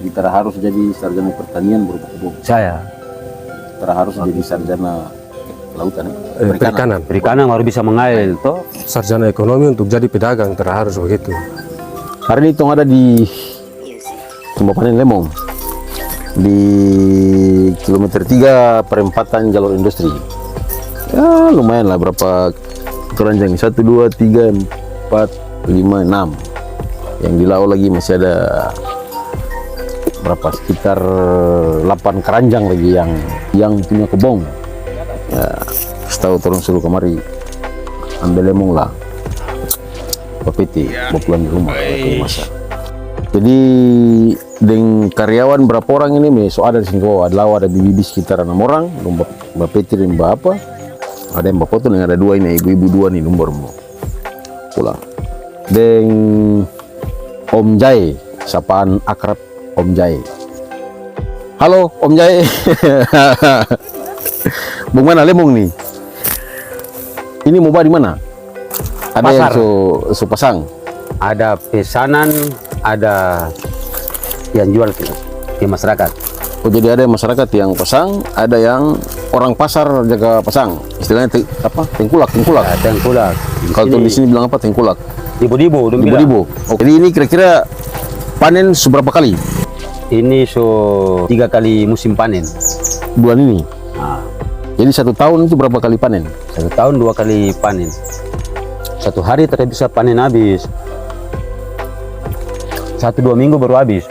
Kita harus jadi sarjana pertanian berupa kebun. Saya Kita harus jadi sarjana kelautan, Perikanan. perikanan baru bisa mengail toh. Sarjana ekonomi untuk jadi pedagang harus begitu. Hari ini tong ada di Tumba Panen Lemong di kilometer 3 perempatan jalur industri. Ya lumayan lah berapa keranjang, 1, 2, 3, 4, 5, 6. Yang di laut lagi masih ada berapa, sekitar 8 keranjang lagi yang punya kebong. Ya, setahu turun suruh kemari ambil lemong lah, PPT pulang di rumah masa. Jadi dengan karyawan berapa orang ini so ada di sini, ada bibi sekitar 6 orang, PPT dan apa, ada yang bapak tuh ada 2 ini, ibu-ibu 2 nih nomor mau pulang. Deng Om Jai, sapaan akrab Om Jai. Halo Om Jai. Bung mana lemong nih? Ini mau di mana? Ada Pasar. yang so pasang. Ada pesanan, ada yang jual ke masyarakat. Oh jadi ada yang masyarakat yang pasang, ada yang orang pasar jaga pasang. Istilahnya tengkulak. Ya, tengkulak. Kalau di sini bilang apa tengkulak? Dibo-dibo. Dibo. Oh, jadi ini kira-kira panen seberapa kali? Ini 3 kali musim panen. Bulan ini. Nah, Jadi 1 tahun itu berapa kali panen? 1 tahun 2 kali panen. 1 hari tidak bisa panen habis. 1-2 minggu baru habis.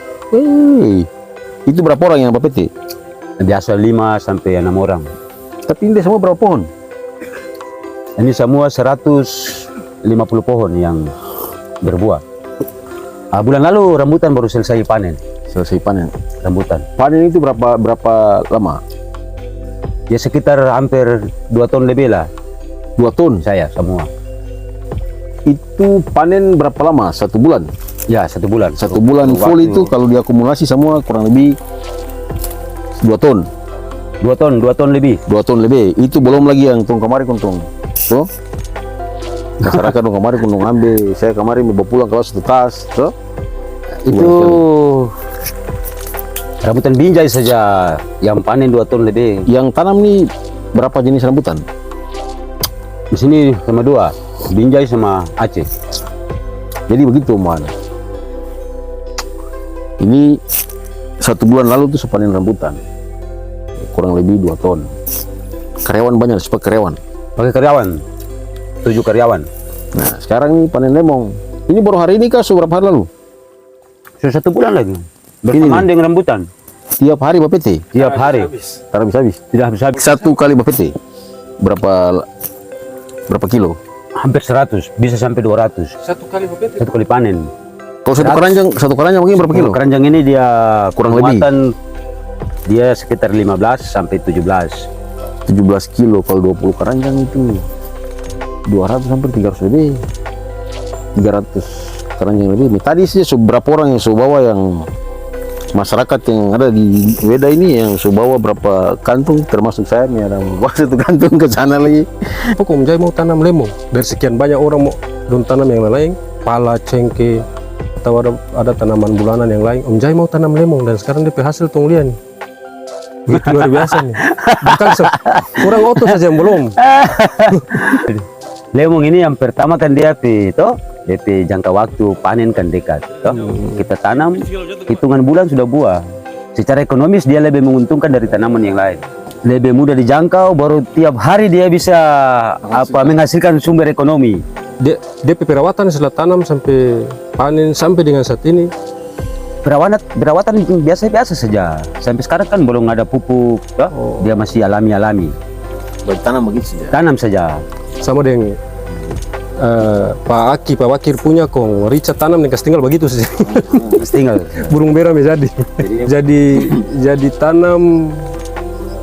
Itu berapa orang yang PPT? Biasa 5 sampai 6 orang. Tapi ini semua berapa pohon? Ini semua 150 pohon yang berbuah. Bulan lalu rambutan baru selesai panen. Selesai panen. Rambutan. Panen itu berapa lama? Ya sekitar hampir 2 ton lebih lah 2 ton. saya semua. Itu panen berapa lama? 1 bulan? Ya 1 bulan. 1 bulan full Waktu- itu kalau diakumulasi semua kurang lebih 2 ton. 2 ton lebih. 2 ton lebih. Itu belum lagi yang tong kemarin kuntung. Tuh. Masyarakat dong kemarin kuntung ambil. Saya kemarin bawa pulang kalau 1 tas. Tuh. Itu rambutan binjai saja yang panen 2 ton lebih. Yang tanam nih berapa jenis rambutan? Di sini sama 2, binjai sama Aceh. Jadi begitu man. Ini 1 bulan lalu tuh sepanen rambutan. Kurang lebih 2 ton. Karyawan banyak, sepak karyawan. Pakai karyawan, 7 karyawan. Nah sekarang nih panen lemong. Ini baru hari ini kah? Berapa hari lalu? Sudah 1 bulan lagi. Bersamaan dengan rambutan. Tiap hari BPT? Tiap hari. Karena habis-habis. Tidak habis-habis. 1 kali BPT berapa kilo? Hampir 100, bisa sampai 200. 1 kali BPT. 1 kali panen. Kalau satu keranjang mungkin berapa kilo? Keranjang ini dia Kurang lebih? penguatan dia sekitar 15 sampai 17. 17 kilo. Kalau 20 keranjang itu 200 sampai 300 lebih. 300 keranjang lebih. Tadi sih berapa orang yang bawa, yang masyarakat yang ada di Weda ini yang bawa berapa kantung, termasuk saya nih ada bawa 1 kantung ke sana lagi. Pokok Om Jai mau tanam lemong. Dari sekian banyak orang mau don tanam yang lain, pala, cengkeh, atau ada tanaman bulanan yang lain. Om Jai mau tanam lemong dan sekarang dia hasil tong lihat nih. Begitu luar biasa nih. Bukan kurang otot saja yang belum. Lemong ini yang pertama kan dia DP jangka waktu panen kan dekat. Toh. Kita tanam, hitungan bulan sudah buah. Secara ekonomis dia lebih menguntungkan dari tanaman yang lain. Lebih mudah dijangkau, baru tiap hari dia bisa menghasilkan sumber ekonomi. DP perawatan setelah tanam sampai panen sampai dengan saat ini. Perawatan biasa-biasa saja. Sampai sekarang kan belum ada pupuk, toh. Dia masih alami-alami. Tanam begitu saja. Tanam saja. Sama dengan Pak Wakir punya kong Richard tanam nih tinggal begitu saja. Tinggal. Burung merah jadi. jadi tanam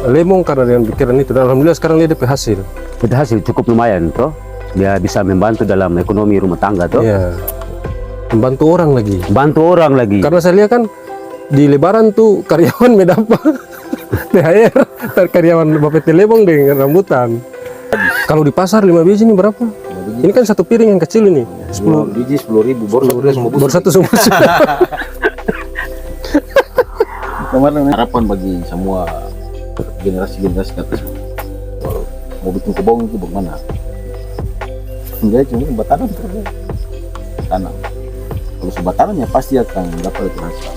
lemong karena dengan pikiran itu. Dan alhamdulillah sekarang dia dapat hasil. Kita hasil cukup lumayan, toh. Dia bisa membantu dalam ekonomi rumah tangga, toh. Iya. Membantu orang lagi. Bantu orang lagi. Karena saya lihat kan di Lebaran tuh karyawan medapa THR karyawan BPT Lemong dengan rambutan. Kalau di pasar 5 biji ini berapa? Ini kan 1 piring yang kecil ini. 10 biji 10.000 baru 1 Baru 1 sumbus. Kemarin harapan bagi semua generasi-generasi ke atas mau bikin kebun itu bagaimana? Enggak cuma bertanam terus. Tanam. Kalau sudah tanam ya pasti akan dapat hasil.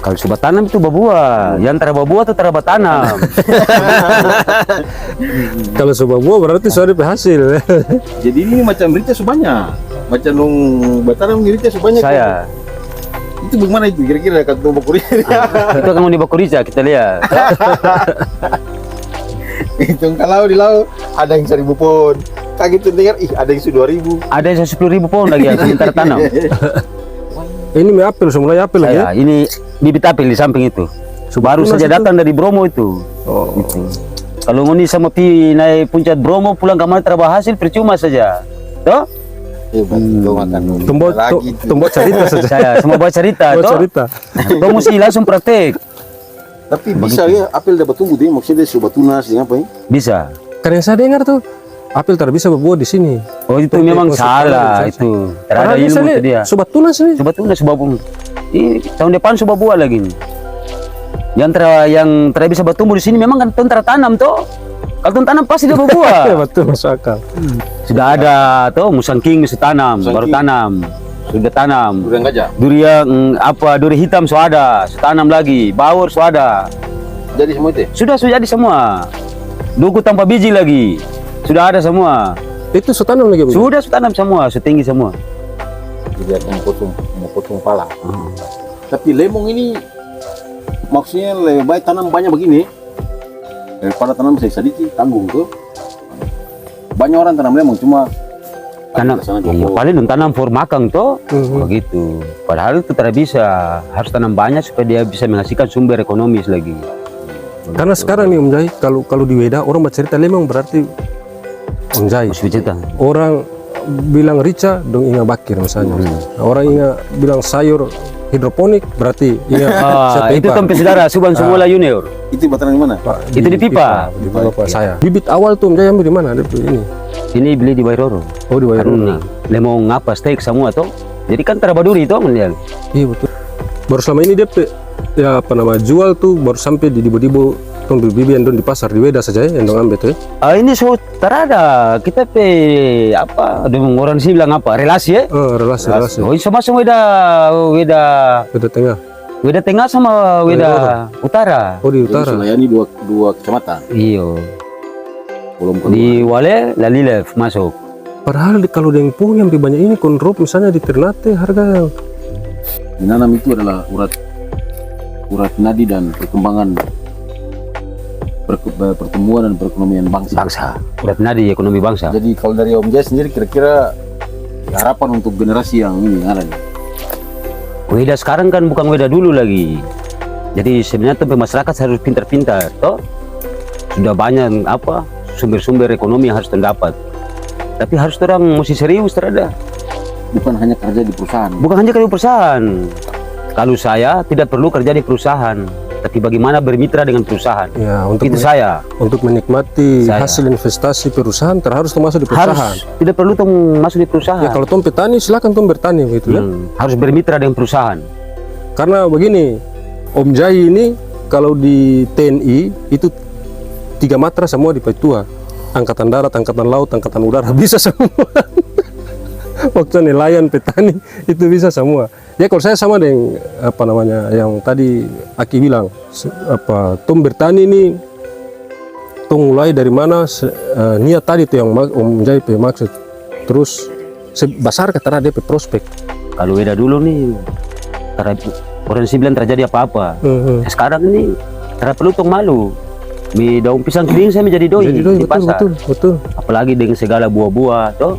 Kalau sudah tanam itu berbuah, yang tara berbuah itu tara bertanam. Kalau sebuah buah berarti sudah berhasil. Jadi ini macam berita sebanyak. Macam nung bertanam berita sebanyak. Saya Itu bagaimana itu kira-kira kata Bakuri? itu akan mau di Bakurica kita lihat. Itu kalau di laut ada yang 1.000 pohon. Kaget tuh dengar, ih ada yang sudah 2.000. Ada yang 10.000 pohon lagi yang sementara tanam. Ini mie apel, mulai apel lagi ya? Saya ini bibit apel di samping itu. Baru saja datang dari Bromo itu. Oh. Kalau ngoni sama pi naik puncak Bromo pulang ke mana terhasil percuma saja. Toh? Kau makan Tumbuh cerita saja. Saya semua baca cerita Buat toh. cerita. Kau mesti langsung praktek. Tapi bisa ya apel dapat tumbuh deh maksudnya sudah tunas dengan apa ya? Bisa. Kan yang saya dengar tuh apel tak bisa berbuah di sini. Oh itu memang salah itu. Terada ilmu itu dia. Sobat tunas nih. Coba tuh sebab ini tahun depan coba buah lagi. Yang tera bisa bertumbuh di sini memang kan tentara tanam toh. Kalau tuh tanam pasti dia berbuah. Betul, masuk akal. Sudah ada tuh musang king mesti tanam, Musang baru king. tanam. Sudah tanam. Durian gajah. Durian duri hitam sudah ada, tanam lagi. Bawor sudah ada. Jadi semua itu. Sudah jadi semua. Duku tanpa biji lagi. Sudah ada semua. Itu setanam lagi. Bu? Sudah tanam semua, setinggi semua. Jadi akan mau potong pala. Tapi lemong ini maksudnya lebih baik tanam banyak begini daripada tanam sedikit tanggung tuh. Banyak orang tanam lemong cuma Tanam, sana iya, paling tanam for makang toh, begitu. Padahal itu tidak bisa, harus tanam banyak supaya dia bisa menghasilkan sumber ekonomis lagi. Karena sekarang nih Om Jai, kalau di Weda orang bercerita lemong berarti Om Jai. Harus cerita. Orang bilang rica dong ingat bakir misalnya. Orang ingat bilang sayur hidroponik berarti ingat siapa Itu tempe saudara Subhan Sumula Junior. itu bataran di mana? Pak, Itu di pipa. Di pipa Pak saya. Bibit awal tuh Om Jai ambil di mana? Ini. Ini beli di Wairoro. Oh di Wairoro. Karena lemong ngapa steak semua toh. Jadi kan terabaduri toh melihat. Iya betul. Baru selama ini dia ya apa nama jual tuh baru sampai di Dibo-Dibo tong bibian don di pasar di Weda saja ya, yang dong ambil tuh. Ini so terada kita apa? Ada orang sih bilang apa? Relasi ya? Relasi. Oh sama-sama Weda tengah. Weda tengah sama Weda utara. Oh di Jadi utara. Sulayani dua kecamatan. Iyo. Belum Di Wale Lalilev masuk. Padahal kalau yang pohon yang lebih banyak ini konrop misalnya di Ternate harga yang Menanam itu adalah urat nadi dan perkembangan pertumbuhan dan perekonomian bangsa. Urat nadi ekonomi bangsa. Jadi kalau dari Om Jai sendiri kira-kira harapan untuk generasi yang ini yang ada nih. Weda sekarang kan bukan Weda dulu lagi. Jadi sebenarnya tuh masyarakat harus pintar-pintar, toh. Sudah banyak apa sumber-sumber ekonomi yang harus terdapat. Tapi harus orang mesti serius terhadap. Bukan hanya kerja di perusahaan. Bukan hanya kerja di perusahaan. Kalau saya tidak perlu kerja di perusahaan, tapi bagaimana bermitra dengan perusahaan. ya untuk Itu saya. untuk menikmati Saya. hasil investasi perusahaan terharus termasuk di perusahaan. Harus tidak perlu tuh masuk di perusahaan. Ya kalau tom petani silakan tom bertani gitu ya. Harus bermitra dengan perusahaan. Karena begini, Om Jai ini kalau di TNI itu 3 matra semua di Paitua. Angkatan darat, angkatan laut, angkatan udara bisa semua. Waktu nelayan, petani itu bisa semua. Ya kalau saya sama dengan apa namanya yang tadi Aki bilang, tom bertani ini tong mulai dari mana niat tadi tuh yang Om Jai maksud. Terus besar ketara DP prospek. Kalau Weda dulu nih, orang sih bilang terjadi apa-apa. Sekarang ini tidak perlu tong malu. Mi daun pisang kering saya menjadi doi, Jadi doi, di pasar. betul. Apalagi dengan segala buah-buah, toh.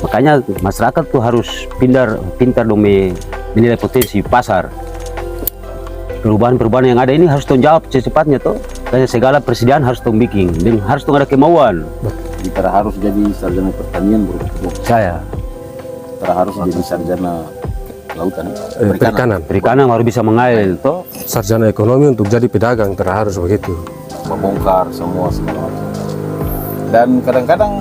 Makanya masyarakat tuh harus pintar dong menilai potensi pasar. Perubahan-perubahan yang ada ini harus tong jawab secepatnya toh. Dan segala persediaan harus tong bikin dan harus tong ada kemauan. Kita harus jadi sarjana pertanian bro. Saya Kita harus jadi sarjana lautan. perikanan harus bisa mengail toh. Sarjana ekonomi untuk jadi pedagang harus begitu. Membongkar semua segala macam. Dan kadang-kadang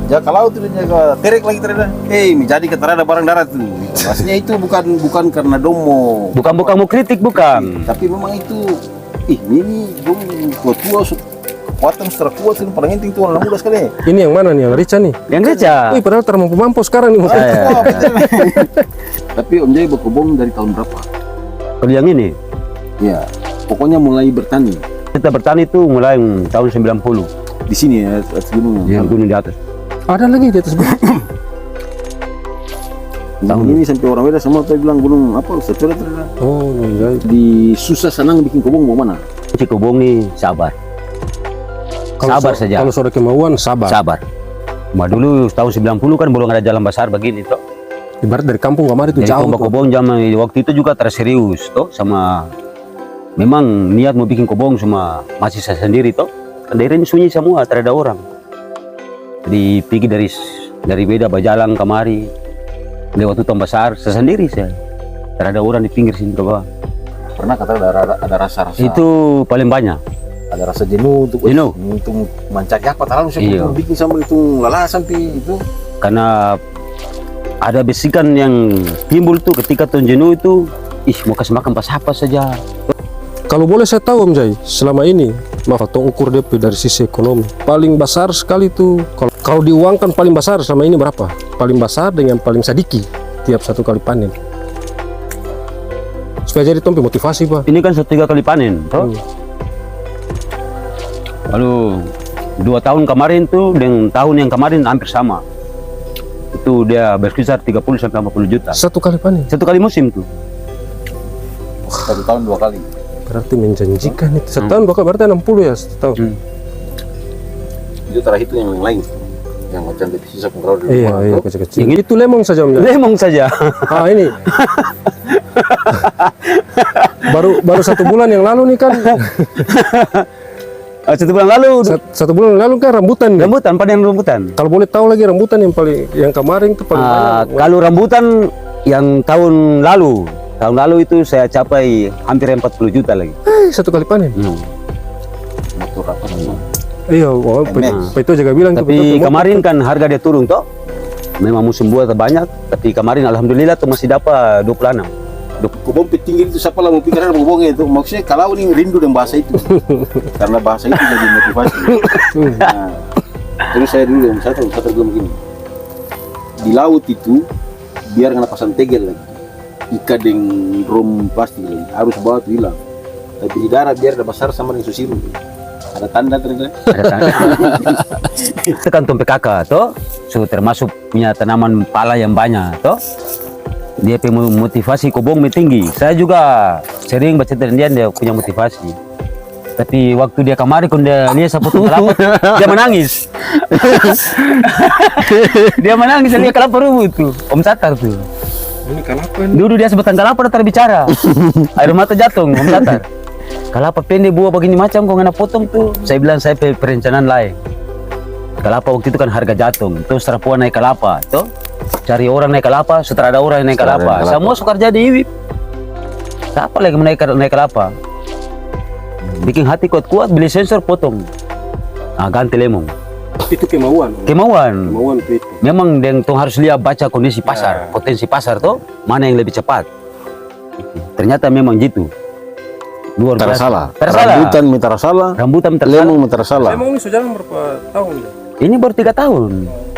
jaga laut itu jaga terek lagi terada. Menjadi keterada barang darat tuh. Maksudnya itu bukan karena domo. Bukan mau kritik, bukan. Tapi memang itu ini dong tua kekuatan setelah kuat itu paling penting tuh orang muda sekali. Iya. Ini yang mana nih, yang Rica nih? Yang Rica. Padahal termampu sekarang nih. Tapi Om Jai berkebun dari tahun berapa? Kalau yang ini, Ya, pokoknya mulai bertani kita bertani itu mulai tahun 90. di sini ya, atas gunung. Yang gunung di atas. Ada lagi di atas gunung. Tahun ini sampai orang beda semua tuh bilang gunung apa? Secoret terada. Oh, iya. Di susah senang bikin kebun mau mana? Cikobong nih sabar. Sabar saja. Kalau sudah kemauan, sabar. Sabar. Dulu tahun 90 kan belum ada jalan besar begini toh. Ibarat dari kampung kamari itu Jadi jauh. tuh. kobong zaman waktu itu juga terserius toh, sama memang niat mau bikin kobong cuma masih saya sendiri toh. Kan daerah ini sunyi semua, tidak ada orang. Jadi pergi dari beda berjalan kemari lewat hutan besar saya sendiri saya. Tidak ada orang di pinggir sini ke bawah. Pernah kata ada rasa-rasa. Itu paling banyak. Ada rasa jenuh untuk untuk mencari apa terlalu sih Iya. bikin sampai itu lelah sampai itu. Karena ada bisikan yang timbul tuh ketika tuh jenuh itu, mau kasih makan pas apa saja. Kalau boleh saya tahu Om Jai, selama ini maaf tong ukur DP dari sisi ekonomi paling besar sekali tuh kalau diuangkan paling besar selama ini berapa? Paling besar dengan paling sedikit tiap satu kali panen. Supaya jadi tompi motivasi Pak. Ini kan 3 kali panen toh. Lalu 2 tahun kemarin tuh dengan tahun yang kemarin hampir sama. Itu dia berkisar 30 sampai 50 juta. Satu kali panen. 1 kali musim tuh. 1 tahun 2 kali. Berarti menjanjikan itu. Setahun bakal berarti 60 ya setahun. Itu terakhir itu yang lain. Yang macam di sisa pengkerau di Iya, rumah. iya tuh. kecil-kecil. Itu lemong saja Om Jai. Lemong saja. Ah ini. baru 1 bulan yang lalu nih kan. 1 bulan lalu Satu bulan yang lalu kan rambutan nih. rambutan, panen rambutan. Kalau boleh tahu lagi rambutan yang kemarin itu paling banyak. Kalau rambutan yang tahun lalu itu saya capai hampir 40 juta lagi. 1 kali panen. Motor apa namanya? Iya, Pak itu juga bilang tuh, Tapi betul, kemarin kan harga dia turun toh. Memang musim buah terbanyak, tapi kemarin alhamdulillah tuh masih dapat 26. Kebun tinggi itu siapa lah mau pikiran kebunnya itu. Maksudnya kalau ini rindu dan bahasa itu. Karena bahasa itu jadi motivasi. Nah, terus saya dulu satu bilang begini. Di laut itu biar nggak pasang tegel lagi. Ikan dengan drum plastik lagi. Harus bawa tuh hilang. Tapi di darat biar ada besar sama dengan susiru. Ada tanda ternyata. Itu kan tumpeng kakak toh, so, termasuk punya tanaman pala yang banyak toh. Dia punya motivasi kobong tinggi. Saya juga sering baca dengan dia punya motivasi. Tapi waktu dia kemarin kun dia lihat saya potong kelapa, dia menangis. Dia menangis dia lihat kelapa rubuh tuh, Om Satar tuh. Ini kelapa ini. Dulu dia sebatang kelapa udah terbicara. Air mata jatuh, Om Satar. Kelapa pendek buah begini macam kok ngana potong tuh. Saya bilang saya perencanaan lain. Kelapa waktu itu kan harga jatuh. Terus serapuan naik kelapa, tuh. Cari orang naik kelapa, setelah ada orang yang naik kelapa. Semua suka kerja di IWIP. Siapa lagi naik kelapa? Bikin hati kuat-kuat, beli sensor potong. Nah, ganti lemong. Itu kemauan. Kemauan. Kemauan itu. Memang tong harus lihat baca kondisi pasar, potensi pasar tuh mana yang lebih cepat. Ternyata memang gitu. Luar biasa. Salah. Tersalah. Rambutan minta salah. Lemong minta salah. Lemong ini sudah jalan berapa tahun? Ini baru 3 tahun.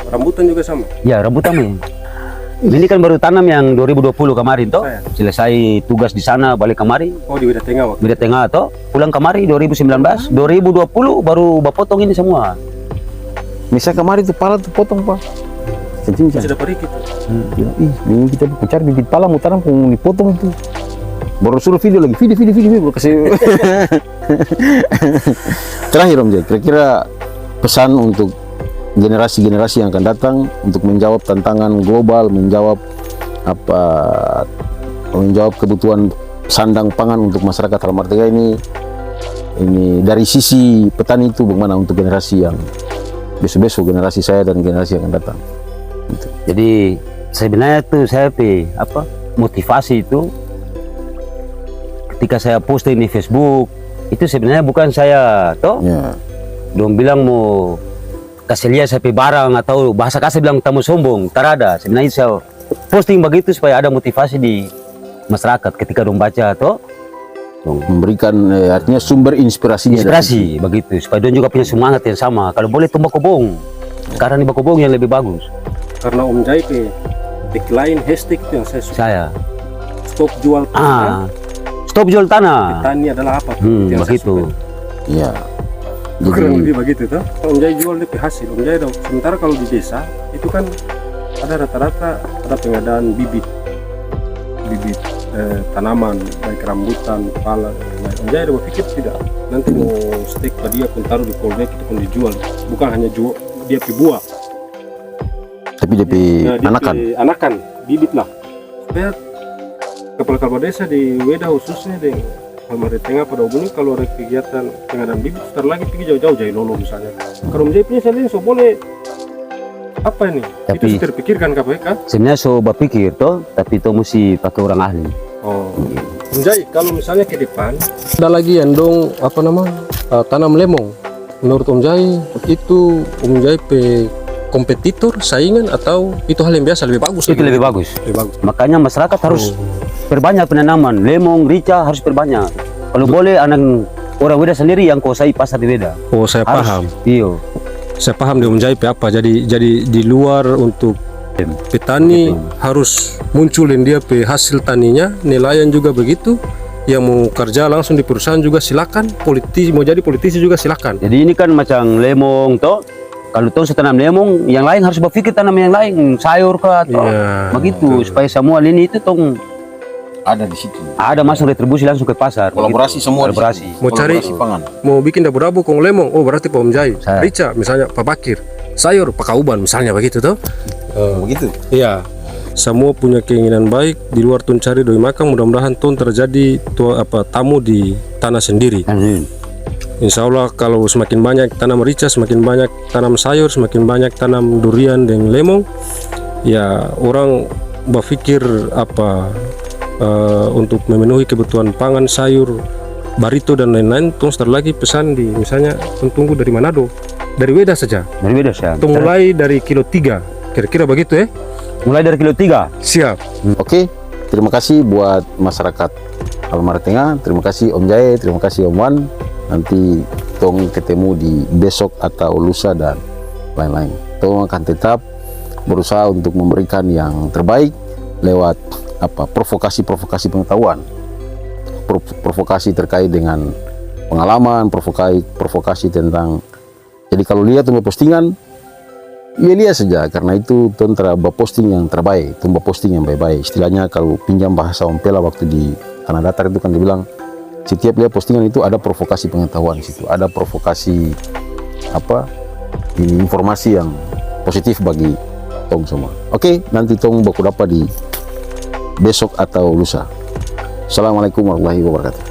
Rambutan juga sama. Ya, rambutan ini. Ini kan baru tanam yang 2020 kemarin toh. Selesai tugas di sana balik kemari. Oh di Bida Tengah waktu. Bida Tengah toh. Pulang kemari 2019, 2020 baru bapotong ini semua. Misal kemarin tuh pala tuh potong Pak. Cincin. Sudah pergi gitu. Ini kita cari bibit pala mutaran pun dipotong tuh. Baru suruh video lagi, video kasih. Terakhir Om Jai, kira-kira pesan untuk generasi-generasi yang akan datang untuk menjawab tantangan global, menjawab kebutuhan sandang pangan untuk masyarakat Halmahera ini dari sisi petani itu bagaimana untuk generasi yang besok-besok, generasi saya dan generasi yang akan datang. Gitu. Jadi sebenarnya tuh saya motivasi itu ketika saya posting di Facebook itu sebenarnya bukan saya toh. Ya. Dong bilang mau kasih lihat sampai barang atau bahasa kasih bilang tamu sombong, tarada. Sebenarnya saya posting begitu supaya ada motivasi di masyarakat ketika dong baca atau memberikan artinya sumber inspirasinya dari inspirasi begitu supaya dong juga punya semangat yang sama. Kalau boleh tuh bakobong, sekarang di bakobong yang lebih bagus. Karena Om Jai tagline hashtag itu yang saya suka. Saya Stop jual tanah. stop jual tanah. Petani adalah apa? Itu yang saya Begitu. suka. ya. Kurang Jadi lebih begitu tuh. Om Jai jual DP hasil. Om Jai dong. Sementara kalau di desa itu kan ada rata-rata ada pengadaan bibit tanaman baik rambutan, pala dan lain-lain. Om Jai ada berpikir tidak. Nanti mau stek dia pun taruh di polder itu pun dijual. Bukan hanya jual dia pi buah. tapi DP anakan. Anakan bibit lah. Supaya kepala-kepala desa di Weda khususnya di Halmari Tengah pada umumnya kalau ada kegiatan pengadaan bibit sebentar lagi pergi jauh-jauh Jai Lolo misalnya. Kalau Om Jai punya saya lihat so boleh apa ini? Tapi- Itu sudah terpikirkan KPK? Sebenarnya so berpikir toh, tapi itu mesti pakai orang ahli. Oh. Om Jai, kalau misalnya ke depan ada lagi yang dong apa nama tanam lemong. Menurut Om Jai itu Om Jai kompetitor saingan atau itu hal yang biasa lebih bagus? Itu lebih bagus. Lebih bagus. Makanya masyarakat harus perbanyak penanaman lemong, rica harus perbanyak. Kalau boleh anak orang Weda sendiri yang kuasai pasar di Weda. Oh saya Harus. paham. Iyo. Saya paham di Om Jai apa. Jadi di luar untuk petani harus munculin dia pe hasil taninya, nelayan juga begitu. Yang mau kerja langsung di perusahaan juga silakan. Politisi mau jadi politisi juga silakan. Jadi ini kan macam lemong toh. Kalau toh setanam lemong, yang lain harus berpikir tanam yang lain, sayur kah atau Iya, begitu supaya semua lini itu tong Ada di situ. ada masuk retribusi langsung ke pasar. Kolaborasi begitu. semua di Kolaborasi. situ. Mau cari Kolaborasi pangan. mau bikin dabu-dabu kong lemong, oh berarti Pak Om Jai. Saya. Rica misalnya Pak Bakir. Sayur Pak Kauban misalnya begitu tuh. Begitu. Iya. Semua punya keinginan baik di luar tuh cari doi makan, mudah-mudahan tuh terjadi tuh tamu di tanah sendiri. Insya Allah kalau semakin banyak tanam rica, semakin banyak tanam sayur, semakin banyak tanam durian dan lemong, ya orang berpikir untuk memenuhi kebutuhan pangan, sayur, barito dan lain-lain. Terus lagi pesan di misalnya tunggu dari Manado, dari Weda saja. Dari Weda saya. Itu mulai dari kilo 3, kira-kira begitu ya? Mulai dari kilo 3. Siap. Oke, terima kasih buat masyarakat Halmari Tengah. Terima kasih Om Jai, terima kasih Om Wan. Nanti tong ketemu di besok atau lusa dan lain-lain. Tong akan tetap berusaha untuk memberikan yang terbaik lewat provokasi pengetahuan, provokasi terkait dengan pengalaman, provokasi tentang. Jadi kalau lihat tunggu postingan, ya lihat saja, karena itu tong posting yang terbaik, tong posting yang baik-baik. Istilahnya kalau pinjam bahasa Om Pela waktu di Tanah Datar itu kan dibilang setiap lihat postingan itu ada provokasi pengetahuan di situ, ada provokasi informasi yang positif bagi tong semua. Oke, nanti tong baku dapat di besok atau lusa. Assalamualaikum warahmatullahi wabarakatuh.